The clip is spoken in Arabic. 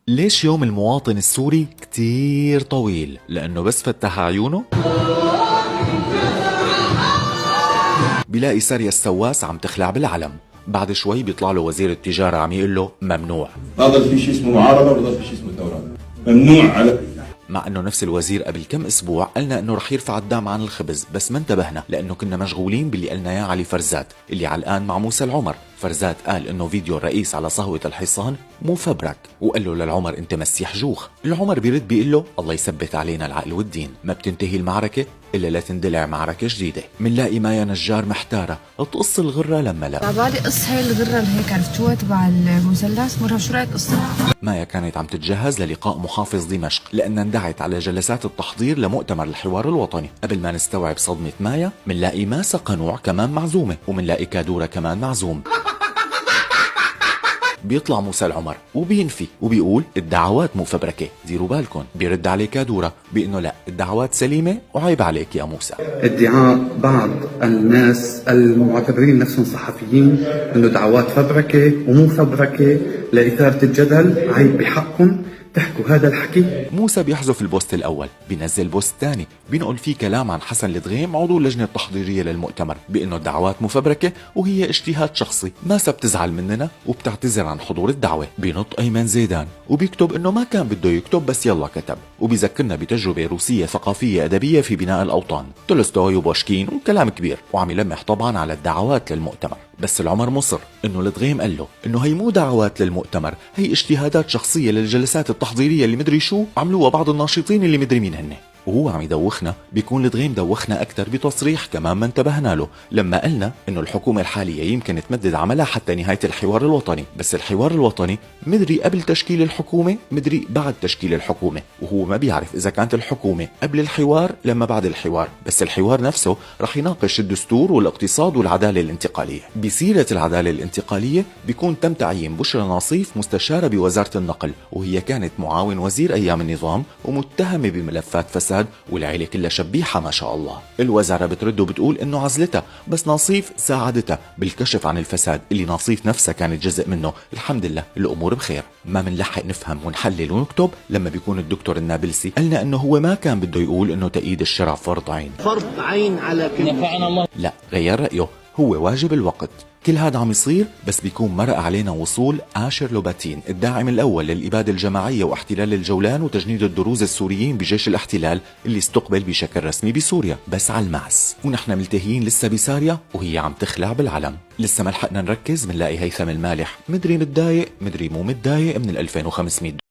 ليش يوم المواطن السوري كتير طويل؟ لأنه بس فتح عيونه بيلاقي سارية السواس عم تخلع بالعلم. بعد شوي بيطلع له وزير التجارة عم يقول له ممنوع. هذا في شيء اسمه معارضة وهذا في شيء اسمه ثورة. ممنوع على مع انه نفس الوزير قبل كم اسبوع قالنا انه رح يرفع الدعم عن الخبز، بس ما انتبهنا لانه كنا مشغولين باللي قالنا اياه علي فرزات اللي علقان مع موسى العمر. فرزات قال انه فيديو الرئيس على صهوة الحصان مفبرك، وقال له للعمر انت مسيح جوخ. العمر بيرد بيقول له الله يثبت علينا العقل والدين، ما بتنتهي المعركة الا لا تندلع معركة جديدة. منلاقي مايا نجار محتارة تقص الغرة لما لا عبالي قص هاي الغرة اللي هيك عرفتوها تبع المثلث مرة، شو رأيك قصة؟ مايا كانت عم تتجهز للقاء محافظ دمشق لأنها اندعت على جلسات التحضير لمؤتمر الحوار الوطني. قبل ما نستوعب صدمة مايا منلاقي ماسة قنوع كمان معزومة، ومنلاقي كادورة كمان معزوم. بيطلع موسى العمر وبينفي وبيقول الدعوات مفبركة، ديروا بالكم. بيرد عليه كادورة بانه لا، الدعوات سليمة وعيب عليك يا موسى. ادعاء بعض الناس المعتبرين نفسهم صحفيين انه دعوات فبركة ومو فبركة لإثارة الجدل، عيب بحقكم تحكوا هذا الحكي. موسى بيحذف البوست الاول، بينزل بوست ثاني بينقل فيه كلام عن حسن الدغيم عضو اللجنه التحضيريه للمؤتمر بانه الدعوات مفبركه وهي اجتهاد شخصي. ماسة بتزعل مننا وبتعتذر عن حضور الدعوه. بينط ايمن زيدان وبيكتب انه ما كان بده يكتب بس يلا كتب، وبيذكرنا بتجربه روسيه ثقافيه ادبيه في بناء الاوطان، تولستوي وبوشكين وكلام كبير، وعم يلمح طبعا على الدعوات للمؤتمر. بس العمر مصر انه الدغيم قال له انه هي مو دعوات للمؤتمر، هي اجتهادات شخصيه للجلسات التحضيريه اللي مدري شو عملوها بعض الناشطين اللي مدري مين هن. وهو عم يدوخنا بيكون الدغيم دوخنا اكثر بتصريح كمان ما انتبهنا له لما قالنا انه الحكومه الحاليه يمكن تمدد عملها حتى نهايه الحوار الوطني، بس الحوار الوطني مدري قبل تشكيل الحكومه مدري بعد تشكيل الحكومه، وهو ما بيعرف اذا كانت الحكومه قبل الحوار لما بعد الحوار. بس الحوار نفسه رح يناقش الدستور والاقتصاد والعداله الانتقاليه. بسيره العداله الانتقاليه بيكون تم تعيين بشرى ناصيف مستشاره بوزاره النقل، وهي كانت معاون وزير ايام النظام ومتهمه بملفات فساد، والعيلة كلها شبيحة ما شاء الله. الوزارة بترد وبتقول انه عزلتها، بس ناصيف ساعدتها بالكشف عن الفساد اللي ناصيف نفسها كانت جزء منه. الحمد لله الامور بخير. ما منلحق نفهم ونحلل ونكتب لما بيكون الدكتور النابلسي قالنا انه هو ما كان بده يقول انه تأييد الشرع فرض عين. فرض عين على كل الله. لا، غير رأيه، هو واجب الوقت. كل هذا عم يصير بس بيكون مرق علينا وصول آشر لوباتين الداعم الأول للإبادة الجماعية واحتلال الجولان وتجنيد الدروز السوريين بجيش الاحتلال اللي استقبل بشكل رسمي بسوريا، بس على المعس. ونحن ملتهيين لسه بساريا وهي عم تخلع بالعلم. لسه ما لحقنا نركز منلاقي هيثم المالح مدري متضايق مدري مو متضايق من ال 2500